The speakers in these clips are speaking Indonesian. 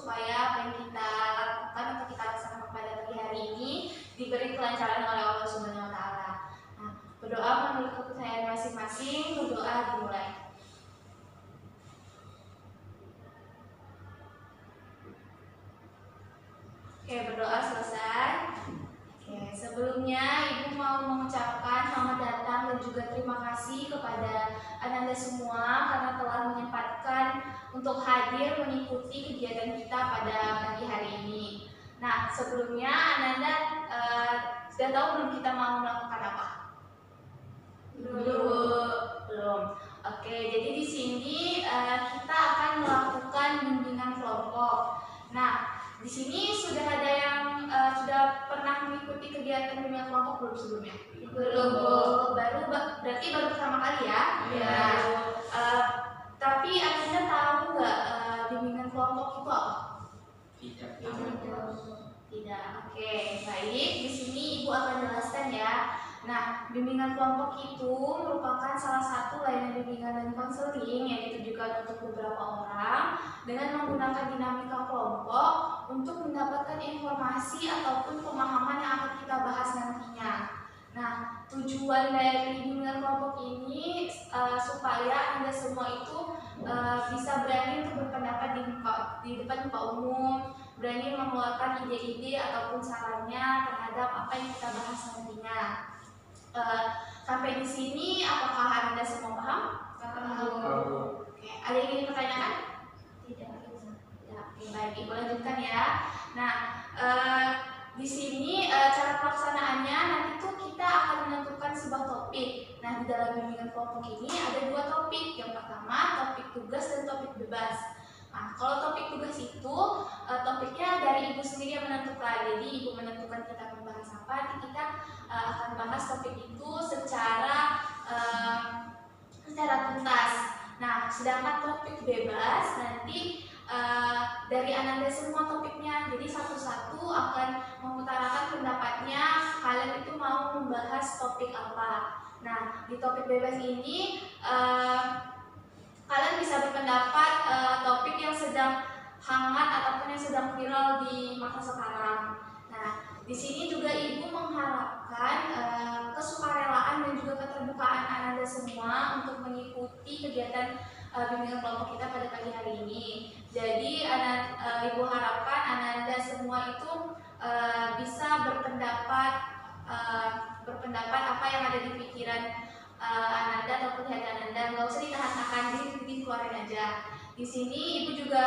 supaya apa yang kita lakukan atau kita laksanakan pada pagi hari ini diberi kelancaran oleh Allah Subhanahu wa taala. Nah, berdoa menurut kepercayaan masing-masing, berdoa dimulai. Oke, berdoa selesai. Oke, sebelumnya Ibu mau mengucapkan selamat datang dan juga terima kasih kepada Ananda semua karena telah menyempatkan untuk hadir mengikuti kegiatan kita pada pagi hari ini. Nah, sebelumnya Ananda sudah tahu belum kita mau melakukan apa? Belum. Oke, jadi di sini kita akan melakukan bimbingan kelompok. Nah, di sini sudah ada yang sudah pernah mengikuti kegiatan bimbingan kelompok belum sebelumnya? Belum. Berarti baru pertama kali ya? Iya. Tapi Anda tahu nggak bimbingan kelompok itu apa? Tidak. Oke, baik. Di sini Ibu akan jelaskan ya. Nah, bimbingan kelompok itu merupakan salah satu layanan bimbingan dan konseling yang ditujukan untuk beberapa orang dengan menggunakan dinamika kelompok untuk mendapatkan informasi ataupun pemahaman yang akan kita bahas nantinya. Nah, tujuan dari bimbingan kelompok ini supaya Anda semua itu bisa berani untuk berpendapat di depan muka umum, berani mengeluarkan ide-ide ataupun sarannya terhadap apa yang kita bahas nantinya. Sampai di sini apakah Anda semua paham? Oke, ada yang ingin dipertanyakan? Tidak. Oke, baik, Ibu lanjutkan ya. Nah, di sini cara pelaksanaannya nanti tuh kita akan menentukan sebuah topik. Nah, di dalam bimbingan kelompok ini ada dua topik. Yang pertama topik tugas dan topik bebas. Nah, kalau topik tugas itu topiknya dari Ibu sendiri yang menentukan. Jadi Ibu menentukan kita membahas apa, nanti kita akan bahas topik itu secara tuntas. Nah, sedangkan topik bebas nanti dari Ananda semua topiknya. Jadi satu-satu akan mengutarakan pendapatnya. Kalian itu mau membahas topik apa. Nah, di topik bebas ini kalian bisa berpendapat topik yang sedang hangat ataupun yang sedang viral di masa sekarang. Nah, di sini juga Ibu mengharapkan kesukarelaan dan juga keterbukaan Ananda semua untuk mengikuti kegiatan bimbingan kelompok kita pada pagi hari ini. Jadi Ibu harapkan Ananda semua itu bisa berpendapat apa yang ada di pikiran Ananda ataupun hati Ananda. Nggak usah ditahan-tahan, dikeluarin aja. Di sini Ibu juga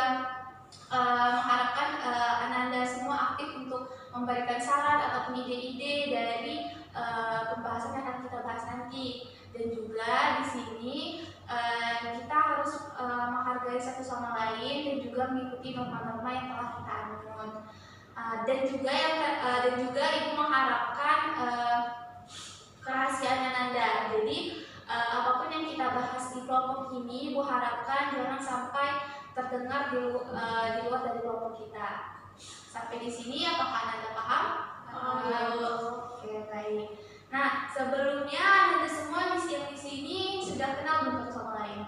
mengharapkan Ananda semua aktif untuk memberikan saran ataupun ide-ide dari pembahasan yang akan kita bahas nanti. Dan juga di sini kita harus menghargai satu sama lain dan juga mengikuti norma-norma yang telah kita anut. Dan juga Ibu mengharapkan kerahasiaan Ananda. Jadi apapun yang kita bahas di kelompok ini, Ibu harapkan jangan sampai terdengar di luar dari kelompok kita. Sampai di sini apakah Ananda paham? Oke, baik. Nah, sebelumnya Ananda semua yang di sini sudah kenal belum satu sama lain?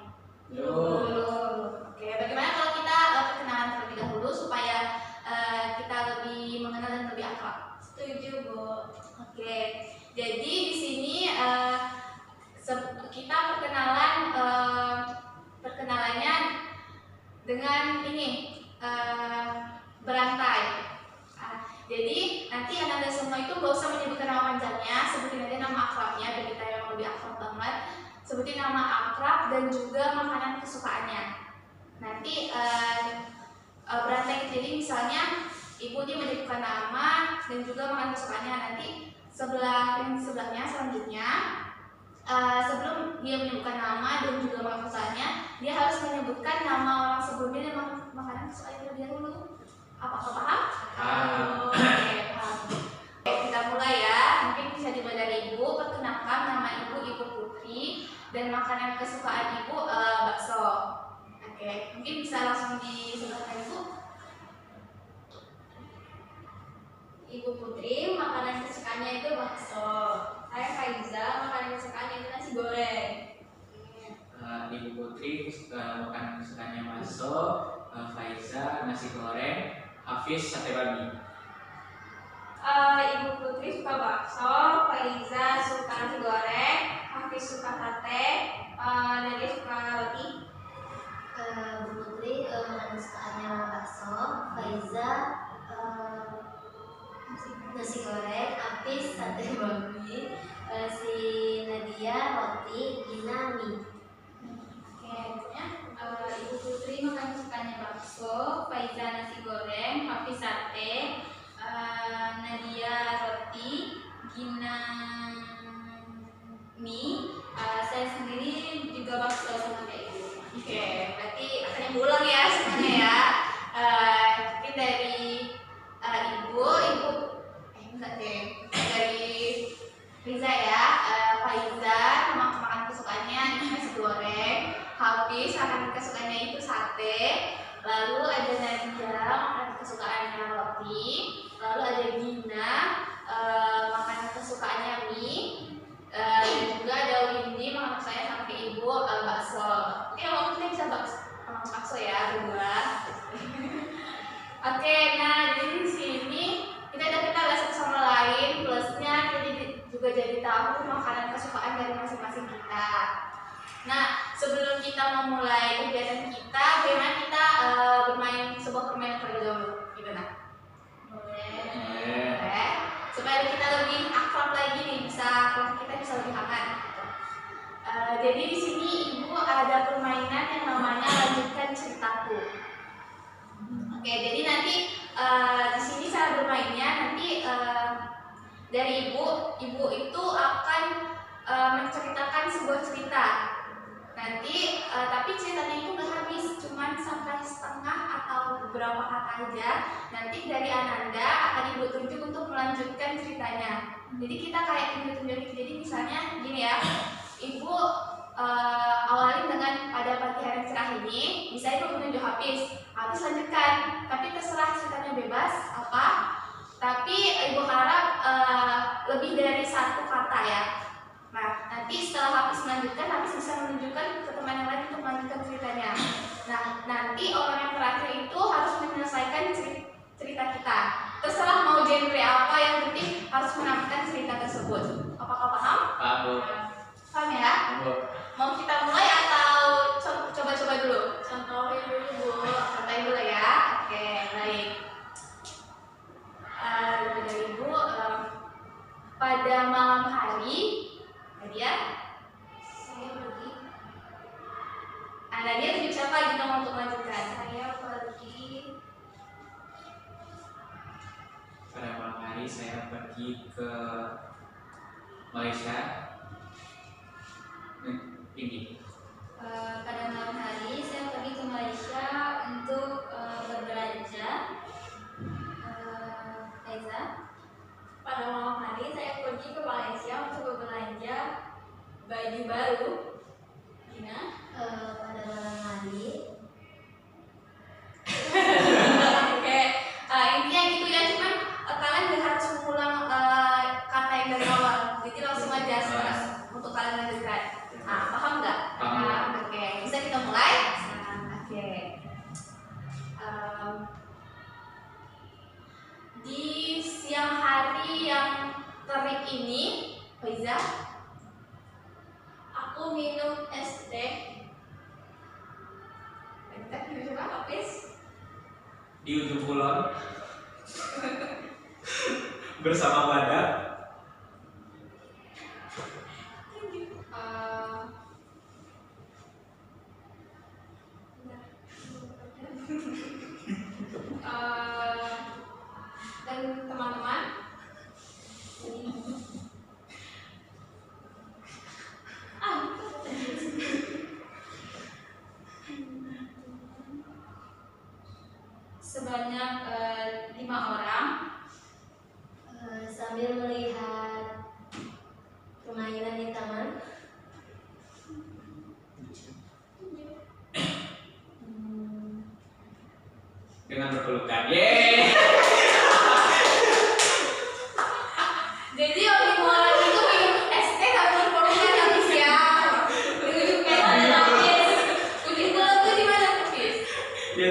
Belum. Oke, bagaimana kalau kita perkenalan terlebih dahulu supaya kita lebih mengenal dan lebih akrab? Setuju, Bu. Oke. Jadi di sini kita perkenalannya dengan ini berantai. Jadi nanti Ananda semua itu gak usah menyebutkan nama panjangnya, sebutin aja nama akrabnya biar kita yang lebih akrab banget. Sebutin nama akrab dan juga makanan kesukaannya. Nanti berantai. Jadi misalnya Ibu ini menyebutkan nama dan juga makanan kesukaannya. Nanti sebelahnya selanjutnya sebelum dia menyebutkan nama dan juga makanan kesukaannya, dia harus menyebutkan nama orang sebelumnya dan makanan kesukaannya terlebih dahulu. Apakah paham? Oke, paham. Oke, kita mulai ya. Mungkin bisa dimulai dari Ibu. Perkenalkan, nama Ibu Putri dan makanan kesukaan Ibu bakso. Oke, mungkin bisa langsung disebutkan Ibu. Ibu Putri, makanan kesukaannya itu bakso. Saya Faiza, makanan kesukaannya itu nasi goreng. Ibu Putri, makanan kesukaannya bakso. Faiza nasi goreng, Hafiz sate babi. Ibu Putri suka bakso, Faiza suka nasi goreng, Hafiz suka sate, Nadia suka roti. Bu Putri makanan kesukaannya bakso, Faiza nasi goreng, Apis sate babi, si Nadia roti, Gina mie. Oke, Ibu Putri makan sukanya bakso, Faiza nasi goreng, Hafiz sate, Nadia roti, Gina mie, saya sendiri juga bakso sama kayak ibu. Oke, berarti akan diulang ya semuanya ya. Mungkin dari ibu enggak deh, dari Riza ya. Faiza makan kesukaannya nasi goreng, Hafiz makan kesukaannya itu sate, lalu ada Nadia makan kesukaannya roti, lalu ada Gina makan kesukaannya mie, dan juga ada Windy makan kesukaannya sama kayak ibu bakso. Oke, kalau kita bisa bakso ya berdua. Oke, nah jadi di sini kita lihat satu sama lain, plusnya kita juga jadi tahu makanan kesukaan dari masing-masing kita. Nah, sebelum kita memulai kegiatan kita, bagaimana kita bermain sebuah permainan terlebih dahulu? Gimana? Boleh. Supaya kita lebih akrab lagi nih, kita bisa lebih hangat. Jadi di sini ibu ada permainan yang namanya lanjutkan ceritaku. Oke, jadi nanti di sini cara bermainnya nanti dari ibu itu akan menceritakan sebuah cerita. Nanti tapi ceritanya itu nggak habis, cuman sampai setengah atau beberapa kata aja. Nanti dari Ananda akan ibu tunjuk untuk melanjutkan ceritanya. Jadi kita kayak tunjuk-tunjuk. Jadi misalnya gini ya, ibu awalin dengan pada pagi hari cerah ini, bisa ibu menunjuk Hafiz lanjutkan, tapi terserah ceritanya bebas apa. Tapi ibu harap lebih dari satu kata ya. Nah, nanti setelah Hafiz melanjutkan, Hafiz bisa menunjukkan ke teman yang lain untuk melanjutkan ceritanya. Nah, nanti orang yang terakhir itu harus menyelesaikan cerita kita. Terserah mau genre apa, yang penting harus menamatkan cerita tersebut. Apakah paham? Paham. Paham ya? Mau kita mulai atau coba-coba dulu? Contohin dulu bu. Contohin dulu ya. Oke, baik. Dari ibu, pada malam hari, Nadia, Saya pergi. Nadia tunjuk siapa kita mau untuk melanjutkan? Saya pergi. Pada malam hari saya pergi ke Malaysia. Ini. Pada malam hari saya pergi ke Malaysia untuk berbelanja. Faiza. Pada malam hari saya pergi ke Malaysia untuk berbelanja baju baru. Gina. Pada malam hari Oke, intinya gitu ya, cuman kalian gak harus mengulang kata yang dari awal, jadi langsung aja untuk kalian lanjutkan. Paham nggak? Paham. Oke, bisa kita mulai? Oke. Di siang hari yang terik ini, Faiza, Aku minum es teh. Hafiz. Di ujung kulon bersama badak. Dan teman-teman. Sebanyak 5 orang sambil melihat permainan di taman. Dengan berpelukan. Yeay. jadi yang 5 orang itu minum es teh tapi berpelukan habis ya. Di ujung kulon tuh di mana Hafiz? Ya,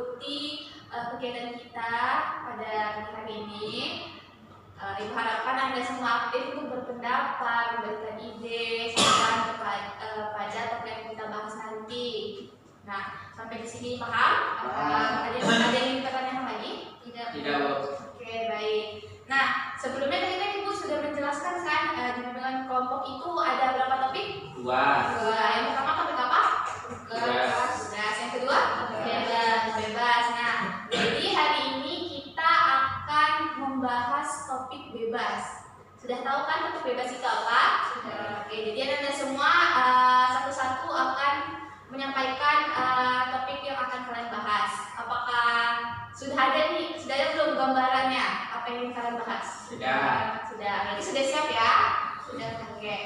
mengikuti kegiatan kita pada hari ini. Ibu harapkan Anda semua aktif untuk berpendapat, memberikan ide, saran pada topik yang kita bahas nanti. Nah, sampai di sini paham? Ada yang ingin bertanya lagi? Tidak, Bu. Oke, baik. Nah, sebelumnya tadi kan Ibu sudah menjelaskan kan di bimbingan kelompok itu ada berapa topik? 2. Yang pertama topik apa? Bebas. Yang kedua? Bebas. Nah, jadi hari ini kita akan membahas topik bebas. Sudah tahu kan topik bebas itu apa? Oke, jadi Anda semua satu-satu akan menyampaikan topik yang akan kalian bahas. Apakah sudah ada belum gambarannya apa yang ingin kalian bahas? Sudah. Berarti sudah siap ya? Sudah. Oke.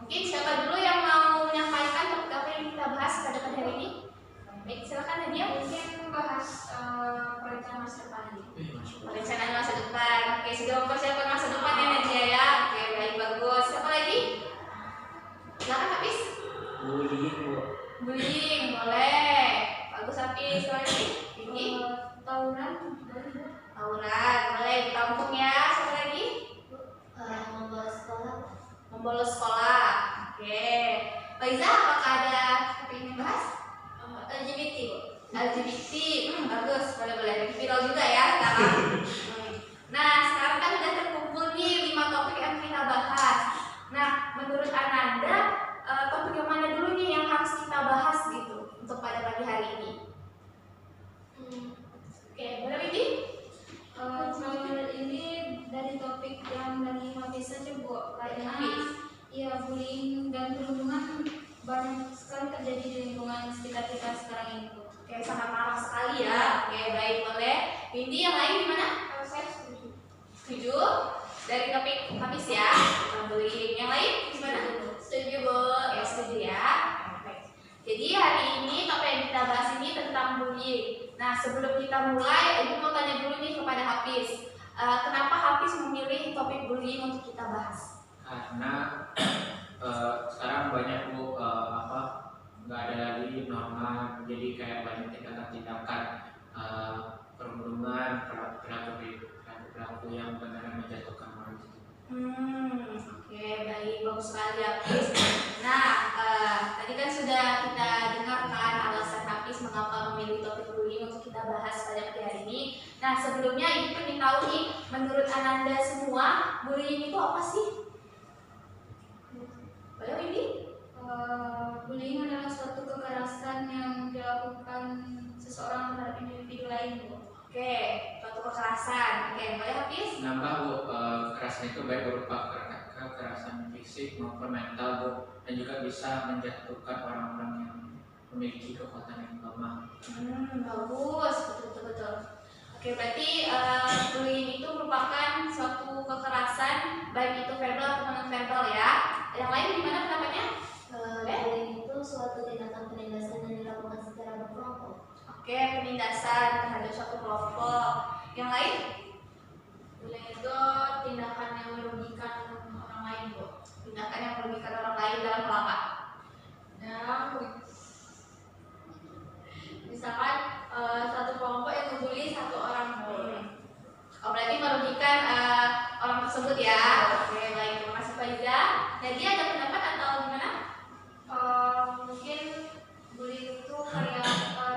Mungkin siapa dulu yang mau menyampaikan topik apa yang kita bahas pada hari ini? Baik, silakan Nadia. Mungkin bahas perencanaan masa depan ini. Perencanaan masa depan. Oke, sudah mempersiapkan masa depan ya Nadia ya. Oke, baik, bagus. Siapa lagi? Silakan Hafiz. Bullying, Bu. Bullying, boleh. Bagus Hafiz. Lagi? Ini Tawuran. tawuran, boleh ditampung ya. Siapa lagi? Membawa sekolah. Membolos sekolah. Oke. Faiza, apakah ada topik yang bahas? LGBT, Bu. LGBT, bagus, boleh. Lagi viral juga ya sekarang. Nah, sekarang kan udah terkumpul nih 5 topik yang kita bahas. Nah, menurut Ananda, topik yang mana dulu nih yang harus kita bahas gitu untuk pada pagi hari ini? Oke, boleh Widi? Kalau ini dari topik yang dari Hafiz saja, Bu. Karena ya bullying dan perundungan banyak sekali terjadi di lingkungan sekitar kita sekarang ini, Bu. Oke, sangat parah sekali ya. Oke, baik, boleh. Widi, yang lain gimana? Saya setuju. Setuju? Dari topik Hafiz ya, bullying. Yang lain gimana? Setuju, Bu. Oke, setuju ya. Baik. Jadi hari ini topik yang kita bahas ini tentang bullying. Nah, sebelum kita mulai, Ibu mau tanya dulu nih kepada Hafiz. Kenapa Hafiz memilih topik bullying untuk kita bahas? Karena sekarang banyak, Bu, nggak ada lagi norma, jadi kayak banyak tindakan-tindakan perundungan, perilaku yang benar menjatuhkan orang itu. Oke, baik, bagus sekali Hafiz. Nah, tadi kan sudah kita dengarkan alasan Hafiz mengapa memilih topik bullying untuk kita bahas pada pagi hari ini. Nah, sebelumnya Ibu ingin tahu nih, menurut Ananda semua, bullying itu apa sih? Boleh ini? Bullying adalah suatu kekerasan yang dilakukan seseorang terhadap individu lain, Bu. Oke, suatu kekerasan. Oke, boleh Hafiz? Nambah, Bu, kekerasan itu baik berupa kekerasan fisik maupun mental, Bu, dan juga bisa menjatuhkan orang-orang yang memiliki kekuatan yang lemah. Bagus, betul. Oke, berarti bullying itu merupakan suatu kekerasan baik itu verbal atau non verbal ya. Yang lain gimana pendapatnya? Bullying itu suatu tindakan penindasan yang dilakukan secara berkelompok. Oke, penindasan terhadap suatu kelompok. Yang lain? Bullying itu tindakan yang merugikan orang lain, Bu. Tindakan yang merugikan orang lain dalam hal apa? Misalkan satu kelompok yang membuli satu orang, Bu. Oh, berarti merugikan orang tersebut ya. Oke, baik. Terima kasih Faiza. Jadi ada pendapat atau gimana? Mungkin bullying itu kayak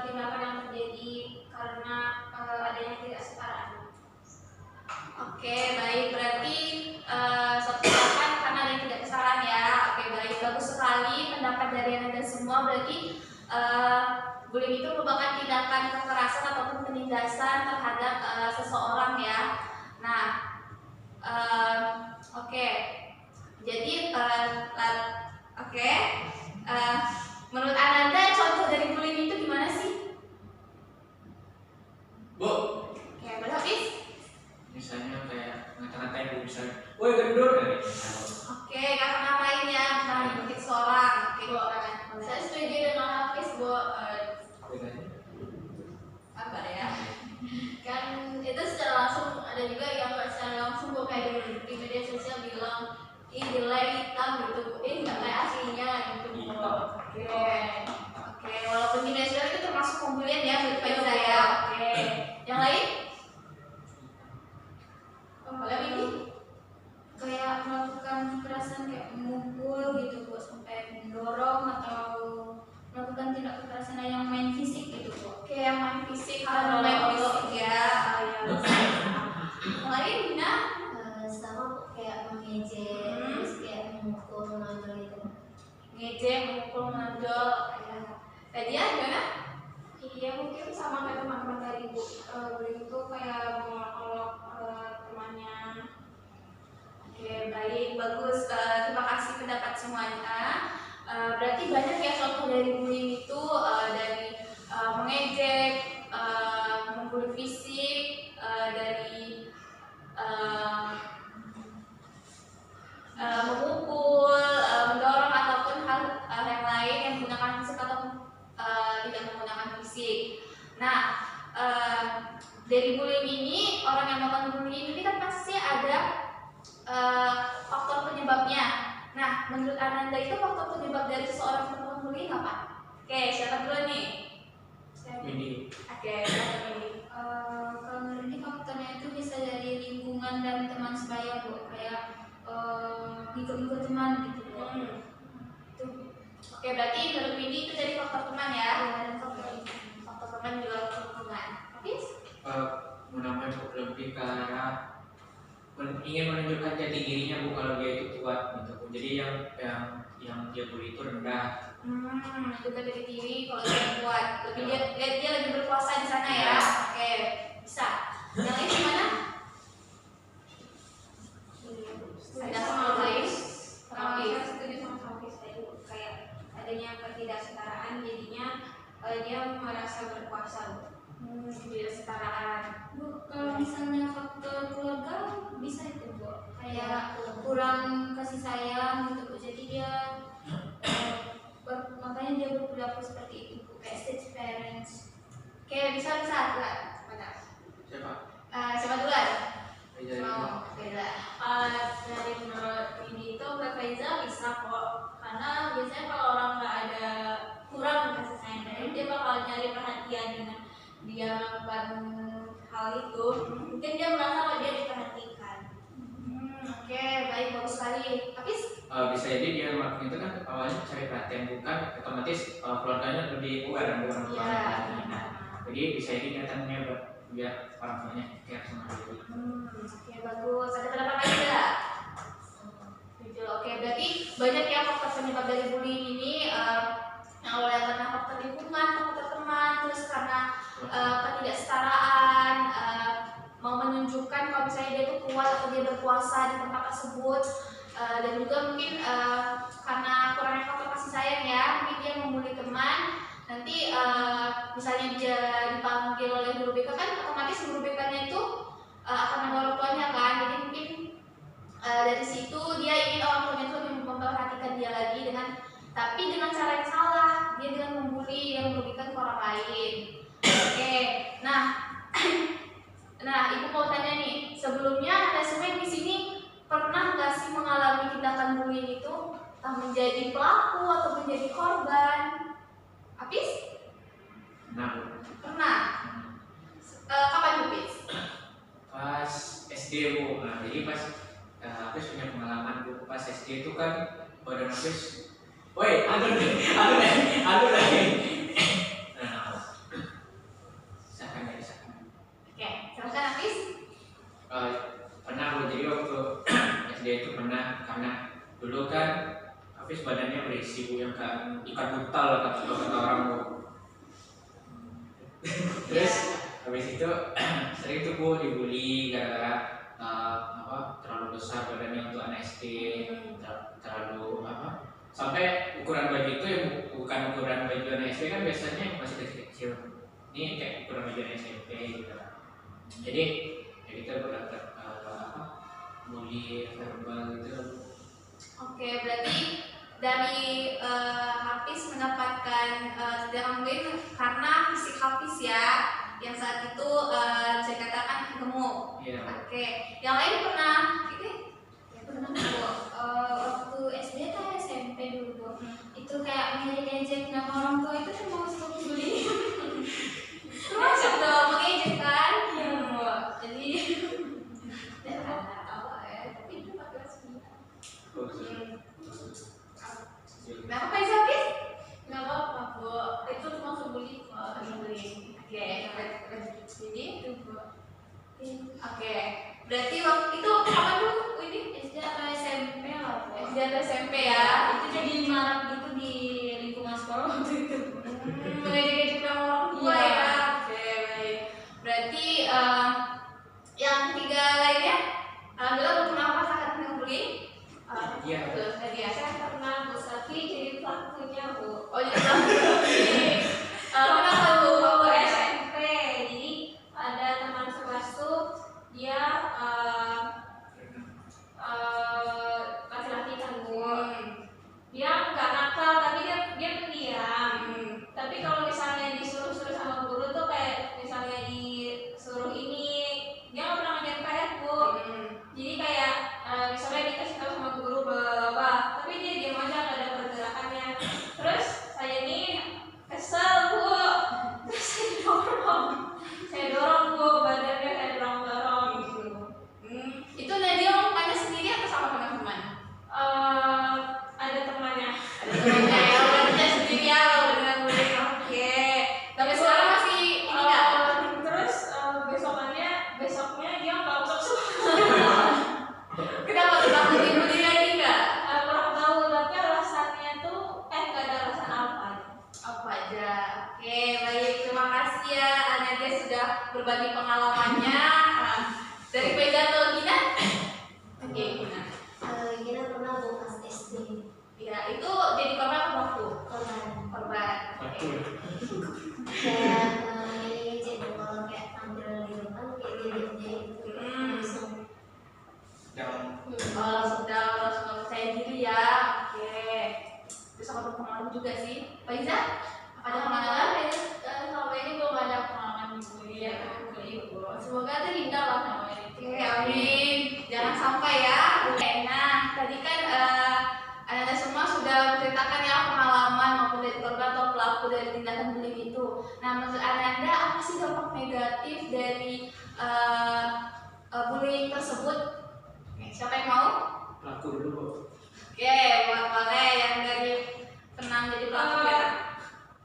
tindakan yang terjadi karena adanya ketidaksetaraan. Oke, baik. Berarti suatu tindakan karena ada yang tidak kesalahan ya. Oke, baik. Bagus sekali pendapat dari Anda semua. Berarti bullying itu merupakan tindakan kekerasan ataupun penindasan terhadap seseorang ya. Nah, oke. Jadi menurut Ananda contoh dari bullying itu gimana sih? Bu, Oke, boleh Hafiz? misalnya kayak ngata-ngatain, Bu, misalnya, woi gendut, kayak gitu. Oke, ngata-ngatain ya, misalnya nyebutin seorang. Oke, Bu, silakan. saya setuju dengan Hafiz, Bu. Bedanya? Apa ya? Kan itu secara langsung, ada juga yang nggak secara langsung, Bu, kayak di media sosial bilang ih jelek, hitam gitu, Bu. Nggak kayak aslinya gitu, Bu. Oke, walaupun di media sosial itu termasuk pembulian ya menurut Faiza ya. Oke, main fisik, hal main fisik ya. Yang lain Dina? Sama kayak mengejek, terus kayak memukul, menonjol gitu. Ngejek, memukul, menonjol. Tadi gimana? Iya mungkin sama kayak teman-teman tadi Bu. Bullying itu kayak mengolok-olok temannya. Oke, baik, bagus. Terima kasih pendapat semuanya. Berarti banyak ya contoh dari bullying itu, dari mengejek, membuli fisik, dari memukul, mendorong ataupun hal yang lain yang menggunakan fisik atau tidak menggunakan fisik. Nah, dari bullying ini, orang yang melakukan bullying ini kan pasti ada faktor penyebabnya. Nah, menurut Ananda itu faktor penyebab dari seseorang melakukan bullying apa? Oke, siapa dulu nih? Ini Oke, siapa ini? Kalau menurut ini faktornya itu bisa dari lingkungan dan teman sebaya Bu. Kayak ikut-ikut teman gitu Bu. Itu Oke, berarti menurut Windy itu dari faktor teman ya? dan Faktor teman juga lingkungan. Habis? menambah lebih ke arah ingin menunjukkan jati dirinya Bu, kalau dia itu kuat gitu Bu. Jadi yang dia bully itu rendah. Juga dari diri kalau dia kuat. Lebih dia lebih berkuasa di sana ya. Oke, bisa. Yang lain gimana? Ada hal lain? saya setuju sama Hafiz tadi Bu. Kayak adanya ketidaksetaraan jadinya dia merasa berkuasa Bu. Ketidaksetaraan. Bu, kalau misalnya faktor keluarga bisa itu Bu, kayak kurang kasih sayang gitu Bu, jadi dia makanya dia berperilaku seperti itu Bu, kayak stage parents. Oke, bisa duluan. Mana? Siapa? Siapa duluan? Reza. Mau Reza. Dari menurut ini itu Mbak Faiza bisa kok, karena biasanya kalau orang nggak ada kurang kasih sayang dari dia bakal nyari perhatian dengan dia melakukan hal itu, mungkin dia merasa bahwa dia diperhatikan. Oke, baik, bagus sekali. Habis? Bisa jadi dia melakukan itu kan awalnya cari perhatian, bukan otomatis keluarganya lebih aware dengan orang tuanya. Iya. Jadi bisa jadi datangnya biar orang tuanya care sama dia. Oke, bagus. Ada pendapat lain nggak? Oke, berarti banyak ya faktor penyebab dari bullying ini. Yang awalnya karena faktor lingkungan, faktor teman, terus karena ketidaksetaraan, mau menunjukkan kalau misalnya dia itu kuat atau dia berkuasa di tempat tersebut, dan juga mungkin karena kurangnya faktor kasih sayang ya, mungkin dia membuli teman. Nanti misalnya dia dipanggil oleh guru BK kan otomatis guru BK-nya itu akan ada orang tuanya kan, jadi mungkin dari situ dia ingin orang tuanya itu lebih memperhatikan dia lagi tapi dengan cara yang salah, dia dengan membuli yang merugikan ke orang lain. Oke, nah ibu mau tanya nih, sebelumnya ada semua yang di sini pernah nggak sih mengalami tindakan bullying itu, entah menjadi pelaku atau menjadi korban? Apis? Pernah. Kapan tuh, Pis? Pas SD Bu. Nah, jadi pas Apis punya pengalaman Bu. Pas SD itu kan badan Apis, woi, aduh deh. Nah, silakan. Oke, silakan Apis. Pernah Bu, jadi waktu SD itu pernah, karena dulu kan Apis badannya berisi Bu, yang kan ikan buntal kata orang Bu. Terus habis itu sering tuh Bu dibully gara-gara terlalu besar badannya untuk anak SD, terlalu sampai ukuran baju itu yang bukan ukuran baju anak SD kan biasanya masih kecil-kecil. Ini kayak ukuran baju anak SMP gitu. Jadi ya kita berdapat bully verbal gitu. Oke, berarti dari Hafiz mendapatkan tindakan bullying karena fisik Hafiz ya, yang saat itu saya katakan gemuk. Iya. Oke, yang lain pernah gitu? Ya pernah Bu, waktu SD atau SMP dulu Bu, itu kayak ngejek-ngejek nama orang tua itu termasuk bullying. Terus udah mengejek kan? Iya Bu, jadi Tapi itu pakai resmi. Kenapa Pak Hafiz? Nggak apa-apa Bu, itu termasuk bullying kok. Bullying. Oke. Oke. Berarti waktu itu apa tuh ini? SD atau SMP lah kok. SD atau SMP ya? Itu jadi marak gitu di lingkungan sekolah waktu itu. Ngejek-ngejek sama orang tua Iya. ya. Oke, baik. Berarti yang ketiga lainnya, alhamdulillah belum pernah merasakan bullying. Iya. Betul, tadi ya. Saya pernah Bu Safi jadi pelakunya Bu. Oh, jadi bullying. Kenapa Bu? Waktu Waktu SMP, jadi ada teman sekelas tuh dia laki-laki kan Bu. Dia nggak nakal tapi dia pendiam. Tapi kalau misalnya disuruh-suruh sama guru tuh kayak misalnya disuruh ini, dia nggak pernah ngerjain PR Bu. Jadi kayak misalnya dikasih tahu sama guru apa, tapi dia diam aja nggak ada pergerakannya. Terus saya ini kesel Bu, terus saya dorong Bu badannya, saya dorong gitu. itu Nadia melakukannya sendiri atau sama teman-teman? Ada temannya. Ada temannya ya, berarti sendiri ya kalau dengan bullying. Oke. Tapi sekarang masih ini nggak? Terus besoknya dia nggak usah Kenapa tuh takut dibully lagi nggak? kurang tahu, tapi alasannya tuh nggak ada alasan apa. Apa aja? Oke, baik. Terima kasih ya Nadia sudah berbagi pengalamannya. Dari Peda atau Gina? Oke, Gina. Gina pernah bu pas SD Ya, itu jadi korban apa pelaku? korban Korban. Oke. kayak ngejek kalau kayak tampil di depan kayak dia langsung Jangan. Oh, sudah langsung percaya diri ya. Oke. Terus aku berpengalaman juga sih. Pak Iza, ada pengalaman? Selama ini belum ada pengalaman bully ya, bully Bu. Semoga terhindar lah sama ini. Oke, amin. Jangan sampai ya. Oke, nah tadi kan Anda semua sudah menceritakan ya pengalaman maupun dari korban atau pelaku dari tindakan bullying itu. Nah, menurut Anda apa sih dampak negatif dari bullying tersebut? Oke, siapa yang mau? Pelaku dulu Bu. Oke, boleh yang dari tenang jadi pelaku ya.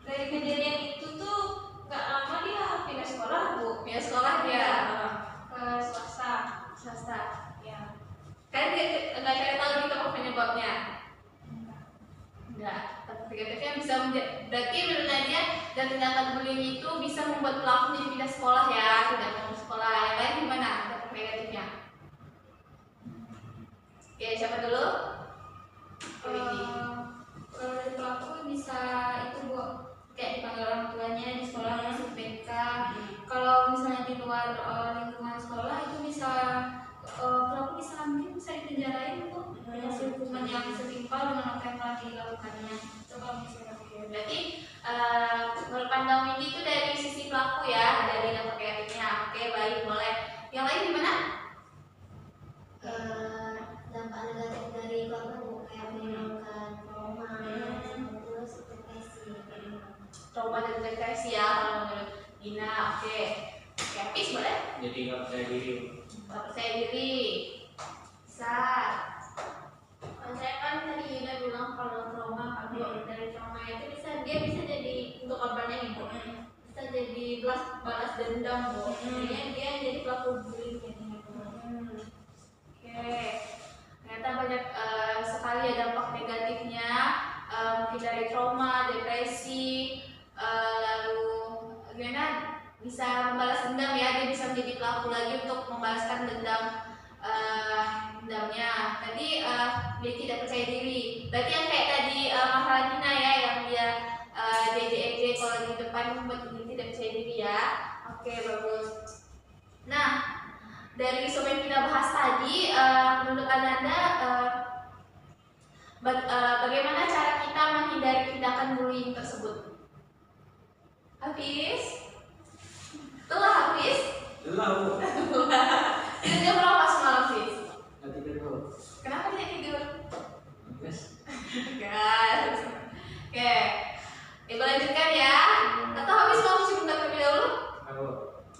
Dari kejadian itu tuh nggak lama dia pindah sekolah Bu. Ya sekolah dia Ke swasta. swasta. Ya. Kan dia nggak cari tahu gitu apa penyebabnya. Enggak, tapi negatifnya bisa berarti menurut Nadia dan tindakan bullying itu bisa membuat pelaku jadi pindah sekolah ya, tidak mau sekolah. Yang lain gimana dampak negatifnya? Oke, siapa dulu? Windy. Kalau dari pelaku bisa itu Bu, kayak dipanggil orang tuanya di sekolah masuk PK. Kalau misalnya di luar lingkungan sekolah itu bisa pelaku bisa mungkin bisa dipenjarain Bu, dikasih hukuman yang setimpal dengan apa yang telah dilakukannya. Itu kalau misalnya Berarti menurut pandang Windy itu dari sisi pelaku ya, dari dampak negatifnya. Oke, baik, boleh. Yang lain gimana? dampak negatif dari korban bu kayak menimbulkan trauma terus depresi. Trauma dan depresi ya kalau menurut Dina. Oke. Oke, Apis boleh? Jadi nggak percaya diri. Gak percaya diri. Bisa. Saya kan tadi udah bilang kalau trauma kan Bu, dari trauma itu dia bisa jadi untuk korbannya nih Bu. Bisa jadi balas dendam Bu. Jadinya dia jadi pelaku bullying jadinya Bu. Oke. Ternyata banyak sekali ya dampak negatifnya. Mungkin dari trauma, depresi, lalu gimana bisa membalas dendam ya, dia bisa menjadi pelaku lagi untuk membalaskan dendamnya. Tadi dia tidak percaya diri. Berarti yang kayak tadi masalah Dina ya, yang dia JJJ kalau di depan membuat dia tidak percaya diri ya. Oke, bagus. Nah, dari isu yang kita bahas tadi, menurut Ananda bagaimana cara kita menghindari tindakan bullying tersebut? Hafiz? Telah Hafiz? Lelah Bu. Tidurnya berapa semalam Hafiz? Nggak tidur Bu. Kenapa dia tidur? Yes. Gas. Oke. Ibu lanjutkan ya. Atau Hafiz mau sebentar terlebih dahulu? Aku.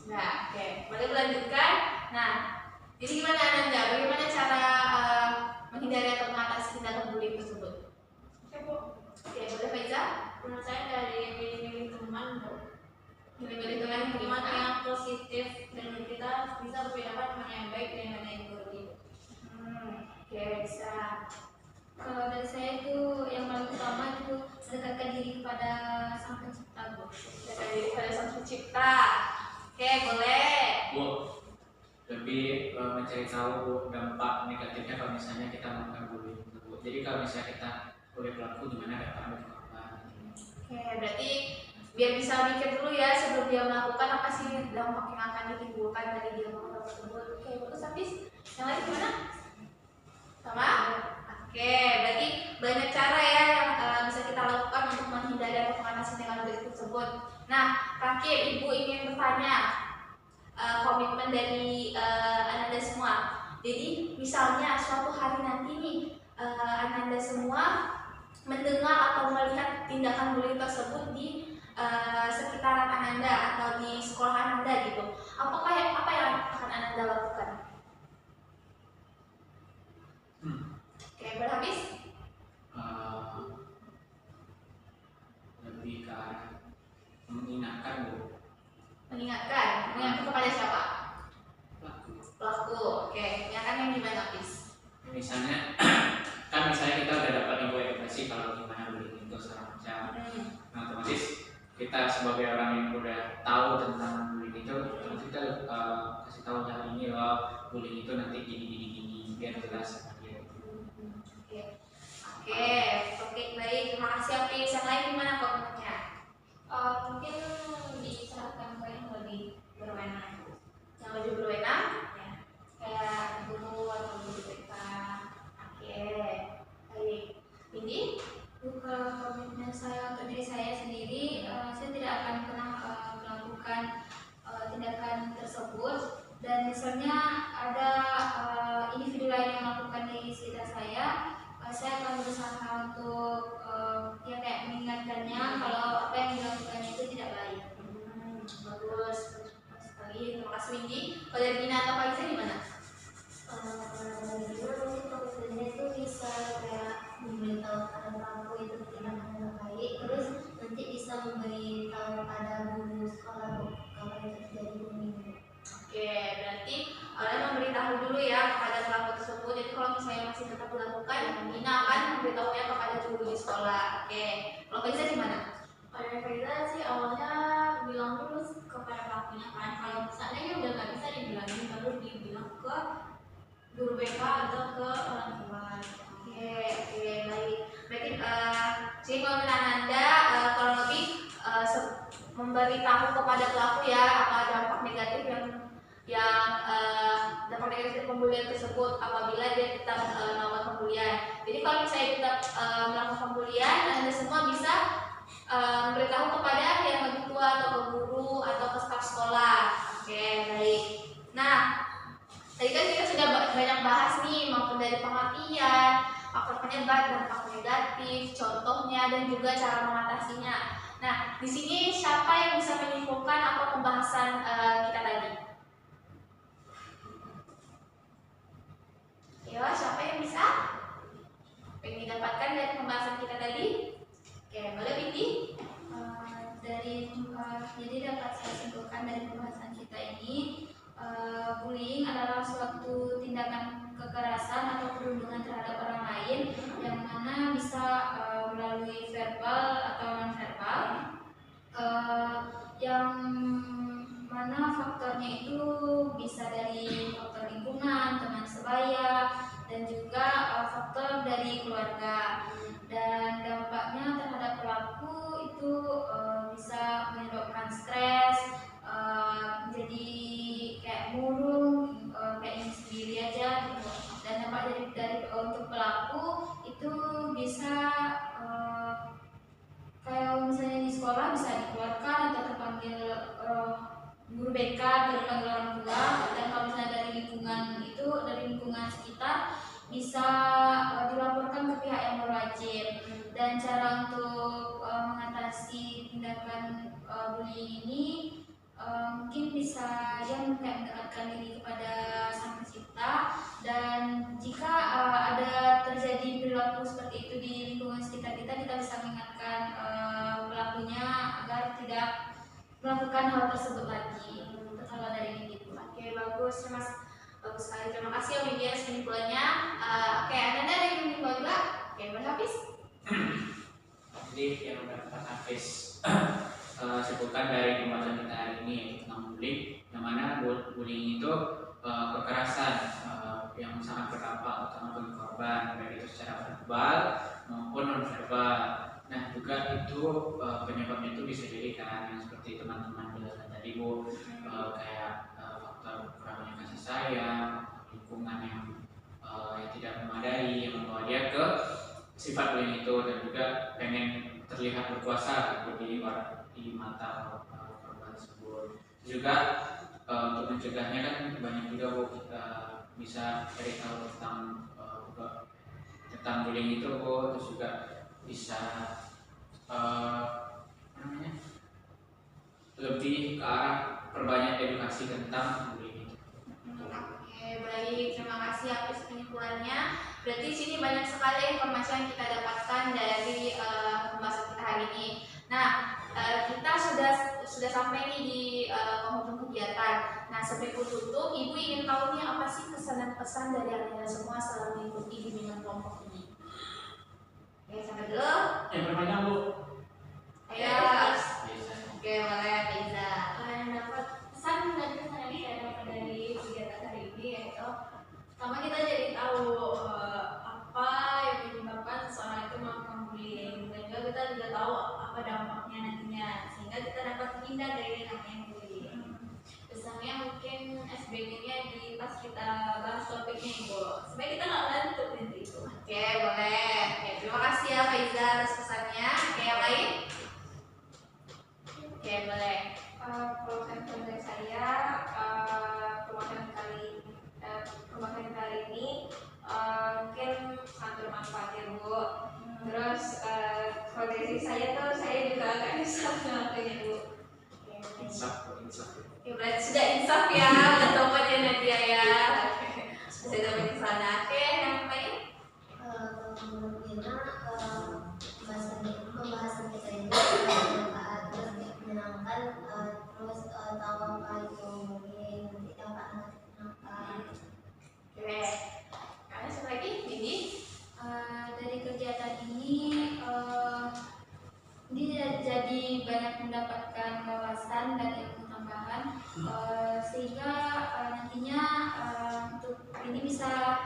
Nah, oke. Boleh melanjutkan. Nah, jadi gimana Ananda? Bagaimana cara menghindari atau mengatasi tindakan bullying tersebut? Oke Bu. Oke, boleh Faiza? Menurut saya dari milih-milih teman Bu. Milih-milih teman Teman gimana? yang positif dan kita bisa Kalau dari saya itu yang paling utama itu mendekatkan diri kepada Sang Pencipta, Bu. Mendekatkan diri kepada Sang Pencipta. Oke, boleh. Bu, lebih mencari tahu dampak negatifnya kalau misalnya kita melakukan bullying, Bu. Jadi kalau misalnya kita oleh pelaku gimana dampaknya ke korban? Oke, berarti biar bisa mikir dulu ya sebelum dia melakukan apa sih dampak yang akan ditimbulkan dari dia melakukan tersebut. Oke, bagus. Habis yang lain gimana? Sama? Oke, berarti banyak cara ya yang bisa kita lakukan untuk menghindari atau mengatasi negatif tersebut. Nah, terakhir Ibu ingin bertanya komitmen dari Ananda semua. Jadi misalnya suatu hari nanti nih Ananda semua mendengar atau melihat tindakan bullying tersebut di sekitaran Ananda atau di sekolah Ananda gitu. Apa yang akan Ananda lakukan? Oke, berhabis? Lebih ke arah mengingatkan, Bu. Mengingatkan kepada siapa? Pelaku. Oke, mengingatkan yang gimana, habis? Misalnya misalnya kita udah dapat info edukasi kalau gimana bullying itu segala macam. Nah, otomatis kita sebagai orang yang udah tahu tentang bullying itu, kita kasih tahu hal ini loh, bullying itu nanti gini biar jelas. Oke, baik. Terima kasih, Apis. Yang lain gimana komentarnya? Mungkin diserahkan ke yang lebih berwenang. Yang lebih berwenang? Ya, kayak guru atau guru BK. Oke, baik. Ini? Kalau komitmen saya untuk diri saya sendiri, saya tidak akan pernah melakukan tindakan tersebut. Dan misalnya ada individu lain yang melakukan di sekitar saya akan berusaha untuk ya kayak mengingatkannya kalau apa yang dilakukannya itu tidak baik. Bagus sekali. Terima kasih, Windy. Kalau dari Dina atau Faiza gimana? Komitmennya itu bisa kayak memberitahu pada pelaku itu tidak dengan baik, terus nanti bisa memberitahu pada guru sekolah kalau itu terjadi bullying. Oke, berarti kalian memberitahu dulu ya kepada pelaku tersebut. Jadi kalau misalnya masih tetap dilakukan, Dina akan memberitahunya kepada guru di sekolah. Oke, kalau Faiza gimana? Pada Faiza sih awalnya bilang dulu kepada pelakunya kan, kalau misalnya ya udah nggak bisa dibilangin, baru dibilang ke guru BK atau ke orang tua. Oke, baik. Berarti jadi kalau Ananda kalau lebih memberitahu kepada pelaku ya apa dampak negatif yang dampak negatif pembulian tersebut apabila dia tetap melakukan pembulian. Jadi kalau misalnya tetap melakukan pembulian, Anda semua bisa memberitahu kepada yang lebih tua atau ke guru atau ke staf sekolah. Oke, baik. Nah, tadi kan kita sudah banyak bahas nih maupun dari pengertian, faktor penyebab, dampak negatif, contohnya dan juga cara mengatasinya. Nah, di sini siapa yang bisa menyimpulkan apa pembahasan kita tadi? Ya, siapa yang bisa? Yang didapatkan dari pembahasan kita tadi? Oke, boleh Windy? Jadi dapat saya simpulkan dari pembahasan kita ini, bullying adalah suatu tindakan kekerasan atau perundungan terhadap orang lain yang mana bisa melalui verbal atau non verbal, yang mana faktornya itu bisa dari faktor lingkungan, teman sebaya, dan juga faktor dari keluarga. Dan dampaknya terhadap pelaku itu bisa menyebabkan stres, jadi kayak murung, kayak ingin sendiri aja gitu. Dan dampak dari untuk pelaku itu bisa kayak misalnya di sekolah bisa dikeluarkan atau terpanggil guru BK atau dipanggil orang tua. Dan kalau misalnya dari lingkungan sekitar bisa dilaporkan ke pihak yang berwajib. Dan cara untuk mengatasi tindakan bullying ini mungkin bisa yang mendekatkan diri kepada Sang Pencipta. Dan jika ada terjadi perilaku seperti itu di lingkungan sekitar kita bisa mengingatkan pelakunya agar tidak melakukan hal tersebut lagi. Kalau dari ini itu. Oke, bagus sekali. Terima kasih ya Windy atas kesimpulannya. Oke, Anda ada yang ingin juga? Oke, Oke, berhabis. Jadi yang dapat Hafiz sebutkan dari pembahasan kita hari ini yaitu tentang bullying, yang mana bullying itu kekerasan yang sangat berdampak utama bagi korban, baik itu secara verbal maupun non verbal. Nah juga itu penyebabnya itu bisa jadi kan yang seperti teman-teman jelaskan tadi Bu, kayak faktor kurangnya kasih sayang, lingkungan yang tidak memadai yang membawa dia ke sifat bullying itu, dan juga pengen terlihat berkuasa di mata korban tersebut. Juga untuk mencegahnya kan banyak juga Bu, kita bisa cari tahu tentang bullying itu Bu, terus juga bisa lebih ke arah perbanyak edukasi tentang bullying itu. Oke, baik. Terima kasih atas penyimpulannya. Berarti sini banyak sekali informasi yang kita dapatkan dari pembahasan kita hari ini. Nah, kita sudah sampai nih di penghujung kegiatan. Nah, sebelum tutup, Ibu ingin tahu nih apa sih kesan dan pesan dari Anda semua setelah mengikuti bimbingan kelompok ini? Oke, sampai dulu. Yang pertama Bu. Ayo. Oke, boleh Faiza. Yang dapat pesan dan kesan ini saya dapat dari kegiatan hari ini yaitu pertama kita jadi tahu apa yang menyebabkan seseorang itu melakukan bullying, dan juga kita juga tahu apa dampaknya nantinya sehingga kita dapat menghindar dari namanya bullying. Pesannya mungkin SBG-nya di pas kita bahas topiknya Ibu, supaya kita nggak lanjut nanti itu. Oke, boleh. Oke, terima kasih ya Faiza atas pesannya. Oke, yang lain? Oke, boleh. Kalau dari saya, pembahasan kali ini mungkin sangat bermanfaat ya Bu. Terus kalau dari saya tuh saya juga agak nyesal ngelakuinnya Bu. Insaf. Ya, berarti sudah insaf ya, udah tobat ya Nadia ya. Sudah tobat di sana. Oke, yang lain? Menurut Lina, pembahasan kita ini bermanfaat, terus menyenangkan, terus tahu apa itu bullying, nanti dampaknya apa. Oke. Ada satu lagi, Dini? Dari kegiatan ini jadi banyak mendapatkan wawasan dan ilmu tambahan, sehingga nantinya untuk ini bisa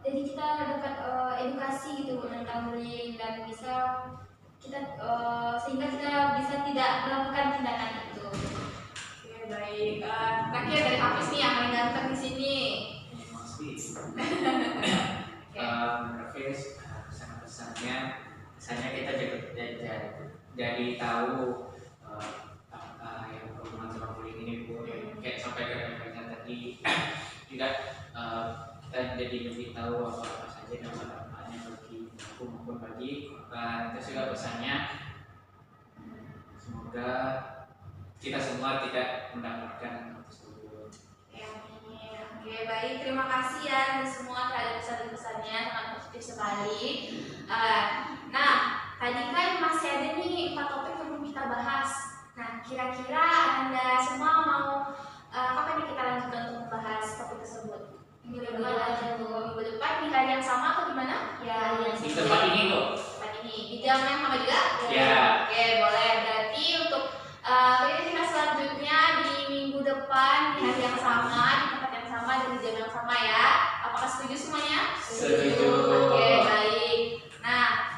jadi kita dapat edukasi gitu tentang bullying, dan bisa kita sehingga kita bisa tidak melakukan tindakan itu. Oke, baik. Terakhir dari Hafiz nih yang paling ganteng di sini. Hafiz kesannya kita jadi tahu yang berhubungan sama bullying ini Bu, kayak sampai ke referensi tadi juga kita jadi lebih tahu apa saja dampaknya bagi aku maupun bagi korban. Terus juga pesannya semoga kita semua tidak mendapatkan hal tersebut. Oke, baik. Terima kasih ya Anda semua terhadap pesan-pesannya, sangat positif sekali. Nah, tadi kan masih ada nih 4 topik yang belum kita bahas. Nah, kira-kira Anda semua mau kapan nih kita lanjutkan untuk membahas topik tersebut? Minggu depan di hari yang sama atau gimana? Ya, Di tempat ini kok. Tempat ini di jam yang sama juga? Ya. Oke, boleh. Berarti untuk kita selanjutnya di minggu depan di hari yang sama, di tempat yang sama dan di jam yang sama ya. Apakah setuju semuanya? Setuju. Oke, baik. Nah,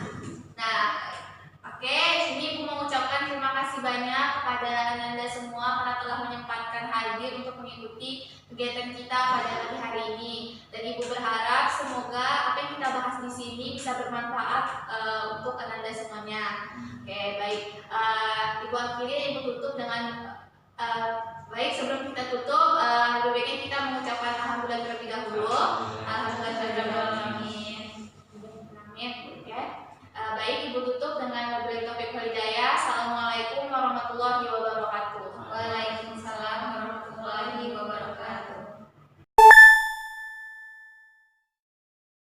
oke. Sini Ibu mengucapkan terima kasih banyak kepada Anda semua karena telah menyempatkan hadir untuk mengikuti kegiatan kita pada pagi hari ini. Dan Ibu berharap semoga apa yang kita bahas di sini bisa bermanfaat untuk Anda semuanya. Oke, baik. Ibu akhiri, Ibu tutup dengan